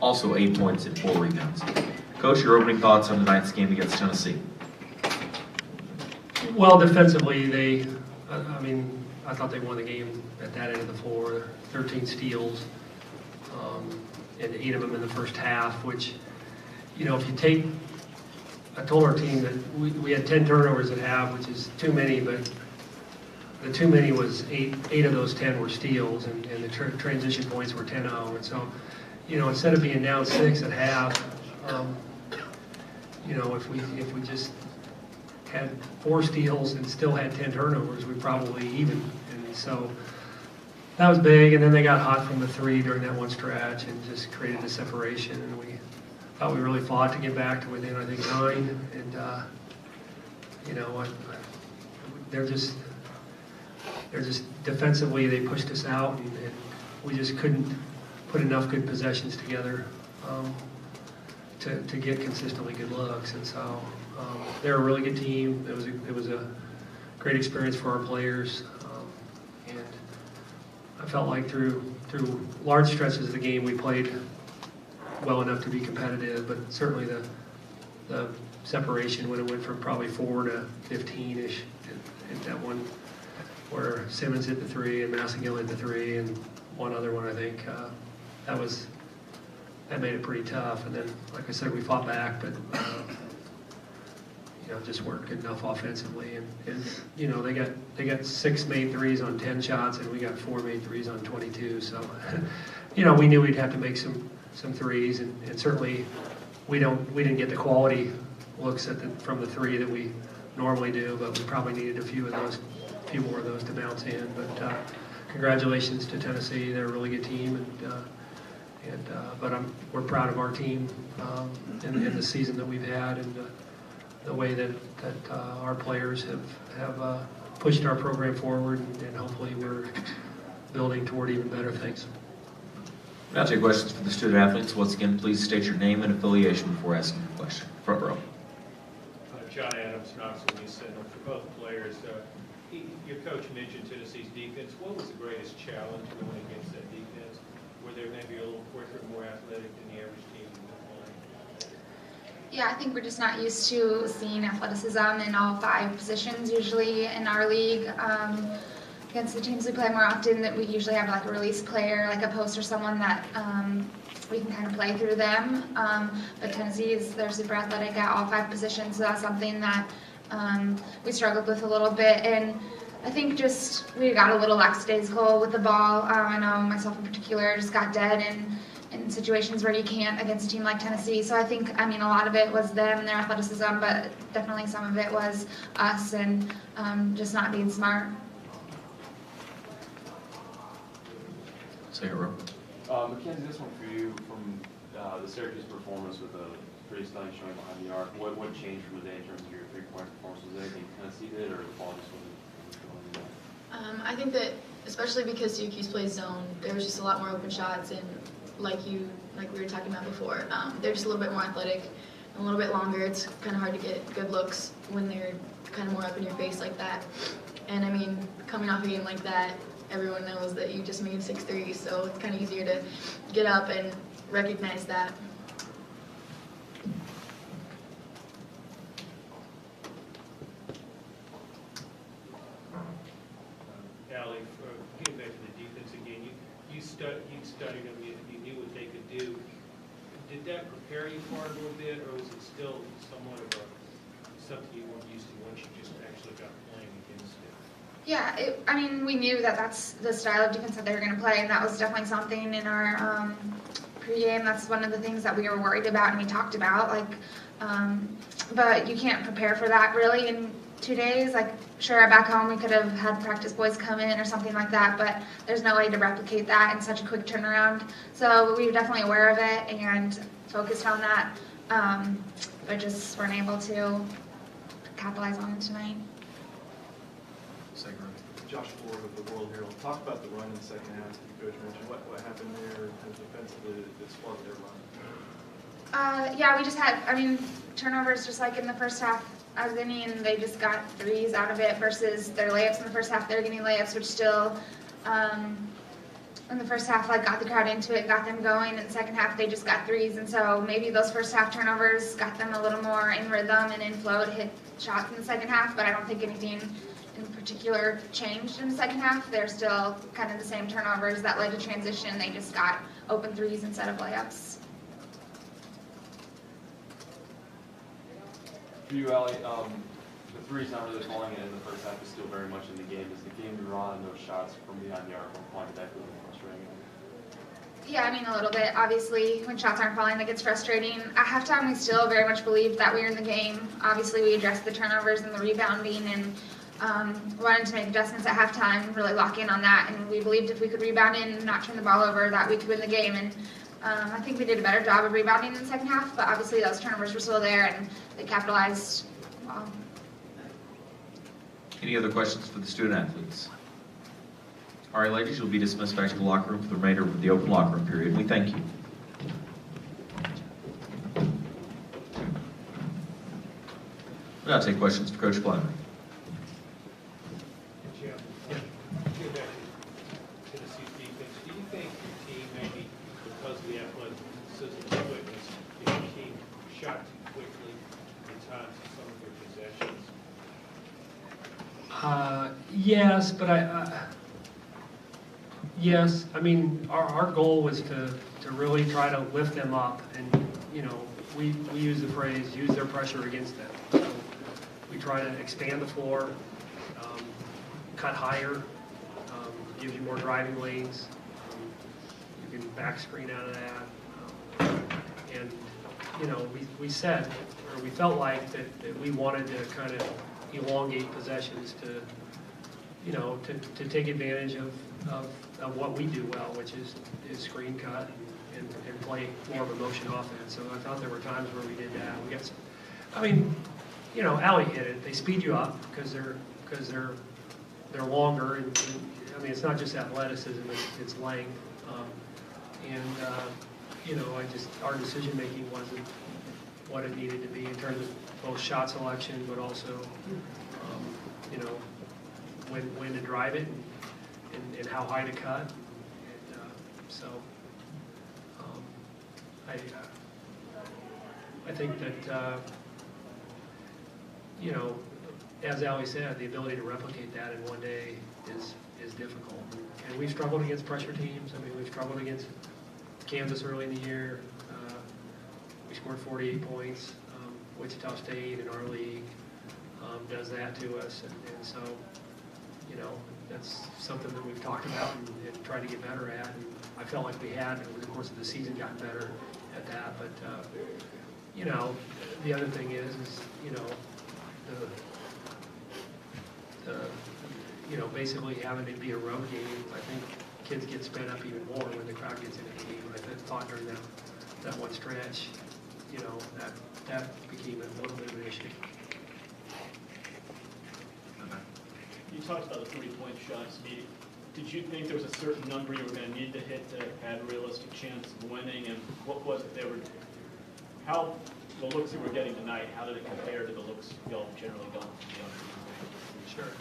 also 8 points and 4 rebounds. Coach, your opening thoughts on tonight's game against Tennessee? Well, defensively, I thought they won the game at that end of the floor. 13 steals, and 8 of them in the first half, which, if you take, I told our team that we had 10 turnovers at half, which is too many, but the too many was 8 of those 10 were steals, and the transition points were 10-0. And so, instead of being down 6 at half, if we just had 4 steals and still had 10 turnovers, we probably even. And so that was big. And then they got hot from the 3 during that one stretch and just created a separation. And we thought we really fought to get back to within, I think, 9. And they're just defensively, they pushed us out, and we just couldn't put enough good possessions together to get consistently good looks. And so they're a really good team. It was a great experience for our players, and I felt like through large stretches of the game we played well enough to be competitive. But certainly the separation when it went from probably 4 to 15-ish at that one where Simmons hit the 3 and Massengill hit the 3 and one other one, I think, that made it pretty tough. And then, like I said, we fought back, but just weren't good enough offensively. And they got 6 made threes on 10 shots, and we got 4 made threes on 22. So, we knew we'd have to make some threes, and certainly we didn't get the quality looks from the 3 that we normally do, but we probably needed a few more of those to bounce in. But congratulations to Tennessee; they're a really good team, but we're proud of our team in the season that we've had, and the way that our players have pushed our program forward, and hopefully we're building toward even better things. Now take questions for the student athletes. Once again, please state your name and affiliation before asking your question. Front row. John Adams, Knoxville News Center. For both players, your coach mentioned Tennessee's defense. What was the greatest challenge going against that defense? Were they maybe a little quicker, more athletic than the average team? Yeah, I think we're just not used to seeing athleticism in all 5 positions usually in our league. Against the teams we play more often, that we usually have like a release player, like a post or someone that we can kind of play through them. But they're super athletic at all 5 positions, so that's something that we struggled with a little bit. And I think just we got a little lackadaisical with the ball. I know myself in particular just got dead in situations where you can't against a team like Tennessee. So I think, a lot of it was them and their athleticism, but definitely some of it was us and just not being smart. Say it, Rob. Mackenzie, this one for you. From the Syracuse performance with a pretty stunning showing behind the arc, what changed from the day in terms of your 3-point performance? Was there anything Tennessee did, or the ball just wasn't going? I think that, especially because Syracuse plays zone, there was just a lot more open shots, and like we were talking about before, they're just a little bit more athletic, a little bit longer. It's kind of hard to get good looks when they're kind of more up in your face like that. And coming off a game like that, everyone knows that you just made 6 threes, so it's kind of easier to get up and recognize that. Allie, getting back to the defense again, you studied them, you knew what they could do. Did that prepare you for it a little bit, or was it still somewhat of something you weren't used to once you just actually got playing against it? Yeah, we knew that that's the style of defense that they were going to play, and that was definitely something in our pregame. That's one of the things that we were worried about and we talked about. But you can't prepare for that really in 2 days. Sure, back home we could have had practice boys come in or something like that, but there's no way to replicate that in such a quick turnaround. So we were definitely aware of it and focused on that, but just weren't able to capitalize on it tonight. Josh Ford with the World Herald. Talk about the run in the second half that the coach mentioned. What happened there defensively that sparked their run? Yeah, we just had, turnovers just like in the first half. I was inning, and they just got threes out of it versus their layups in the first half. They're getting layups, which still in the first half, like, got the crowd into it, got them going. In the second half, they just got threes, and so maybe those first half turnovers got them a little more in rhythm and in flow to hit shots in the second half, but I don't think anything in particular changed in the second half. They're still kind of the same turnovers that led to transition. They just got open threes instead of layups. For you, Allie, the three's not really falling in the first half is still very much in the game. Is the game you're on, those shots from behind the arc, one point, that really frustrating? Yeah, I mean, a little bit. Obviously, when shots aren't falling, that gets frustrating. At halftime, we still very much believed that we were in the game. Obviously, we addressed the turnovers and the rebounding and wanted to make adjustments at halftime, really lock in on that. And we believed if we could rebound in and not turn the ball over, that we could win the game. And I think we did a better job of rebounding in the second half, but obviously those turnovers were still there, and they capitalized well. Any other questions for the student athletes? All right, ladies, you'll be dismissed back to the locker room for the remainder of the open locker room period. We thank you. We'll now take questions for Coach Plummer. Jim, getting back to Tennessee's defense, do you think your team maybe, because of the athleticism and quickness, your team shot too quickly at times in some of their possessions? Yes, but yes, I mean, our goal was to really try to lift them up, and, you know, we use the phrase, use their pressure against them. So we try to expand the floor, cut higher, give you more driving lanes, you can back screen out of that, and, you know, we said, or we felt like that we wanted to kind of elongate possessions to, you know, to take advantage of what we do well, which is screen cut and play more of a motion offense. So I thought there were times where we did that. We got some, I mean, you know, Allie hit it. They speed you up because they're longer, and I mean, it's not just athleticism; it's length. You know, our decision making wasn't what it needed to be in terms of both shot selection, but also, you know, when to drive it and how high to cut. And so I think that, you know, as Allie said, the ability to replicate that in one day is difficult. And we've struggled against pressure teams. I mean, we've struggled against Kansas early in the year. We scored 48 points. Wichita State in our league does that to us, and so, you know, that's something that we've talked about and tried to get better at. And I felt like we had over the course of the season gotten better at that. But you know, the other thing is you know, you know, basically having it be a road game. I think kids get sped up even more when the crowd gets into the game. I thought during that one stretch, you know, that became a little bit of an issue. You talked about the 3-point shots. Did you think there was a certain number you were going to need to hit to have a realistic chance of winning? And what was it how the looks you were getting tonight, how did it compare to the looks y'all generally got? Sure.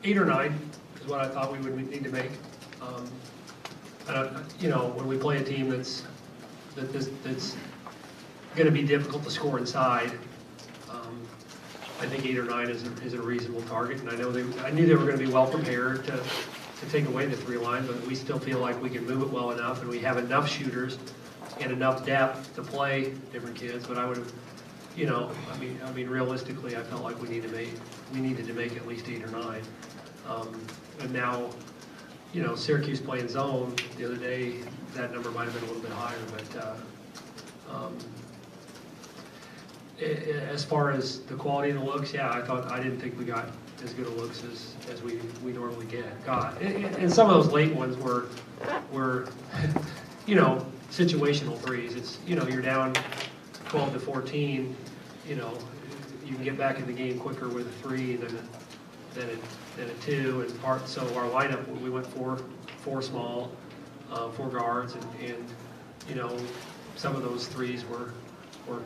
8 or 9 is what I thought we would need to make. You know, when we play a team that's going to be difficult to score inside, I think 8 or 9 is a reasonable target, and I knew they were going to be well prepared to take away the 3 line, but we still feel like we can move it well enough, and we have enough shooters and enough depth to play different kids. But I would have, you know, I mean, realistically, I felt like we needed to make at least 8 or 9, and now, you know, Syracuse playing zone the other day, that number might have been a little bit higher, but. As far as the quality of the looks, yeah, I didn't think we got as good of looks as we normally got. And some of those late ones were you know, situational threes. It's, you know, you're down 12 to 14, you know, you can get back in the game quicker with a 3 than a 2. And so our lineup, we went 4 small, 4 guards, and you know, some of those threes were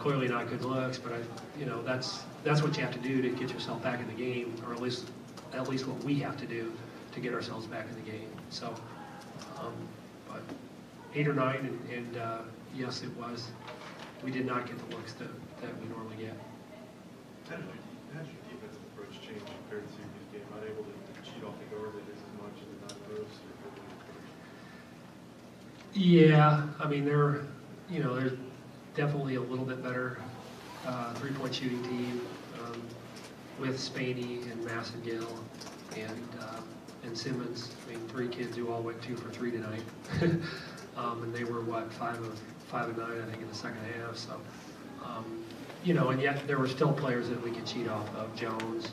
clearly not good looks, but you know, that's what you have to do to get yourself back in the game, or at least what we have to do to get ourselves back in the game. So But 8 or 9, and yes, it was. We did not get the looks that we normally get. How did your defensive approach change compared to Syracuse game? Not able to cheat off the guard that is as much as the non-post? Yeah, I mean, they're definitely a little bit better three-point shooting team with Spaney and Massengill and Simmons. I mean, 3 kids who all went 2 for 3 tonight. And they were, 5 of 9, I think, in the second half. So, and yet there were still players that we could cheat off of. Jones,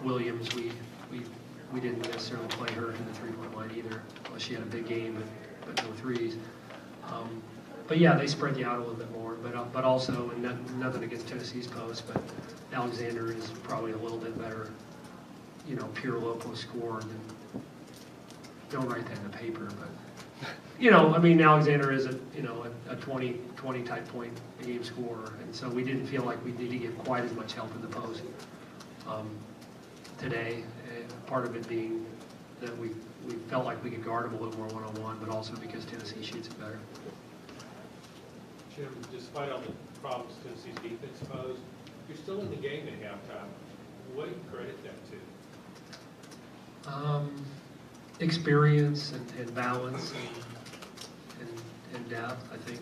Williams, we didn't necessarily play her in the three-point line either. Well, she had a big game, but no threes. But yeah, they spread you out a little bit more. But also, and nothing against Tennessee's post, but Alexander is probably a little bit better, pure local scorer than. Don't write that in the paper, but. I mean, Alexander is a 20 type point a game scorer, and so we didn't feel like we needed to get quite as much help in the post today. And part of it being that we felt like we could guard them a little more one-on-one, but also because Tennessee shoots it better. Jim, despite all the problems Tennessee's defense posed, you're still in the game at halftime. What do you credit that to? Experience and balance and depth. I think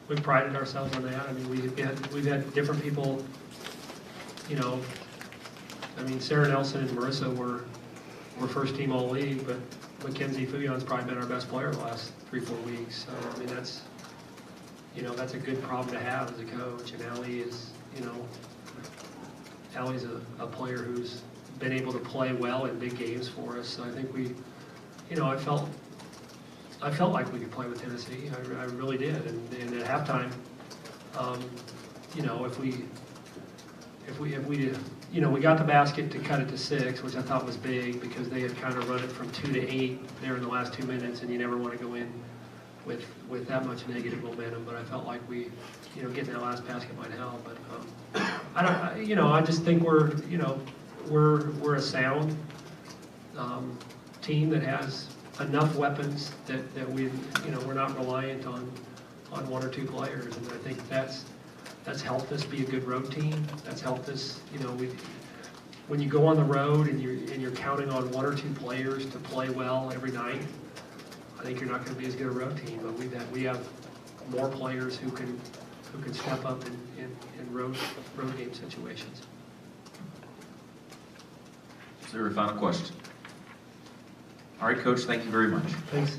we've prided ourselves on that. I mean, we've had different people. I mean, Sarah Nelson and Marissa were first team all league, but Mackenzie Fuyon's probably been our best player the last 3-4 weeks. So I mean, that's a good problem to have as a coach. And Allie is Allie's a player who's been able to play well in big games for us. So I think I felt like we could play with Tennessee. I really did. And at halftime, we got the basket to cut it to 6, which I thought was big because they had kind of run it from 2 to 8 there in the last 2 minutes, and you never want to go in with that much negative momentum. But I felt like getting that last basket might help. But I just think we're a sound team that has enough weapons that we're not reliant on 1 or 2 players, and I think that's helped us be a good road team. That's helped us, when you go on the road and you're counting on 1 or 2 players to play well every night, I think you're not going to be as good a road team. But we have more players who can step up in road game situations. Is there a final question? All right, Coach, thank you very much. Thanks.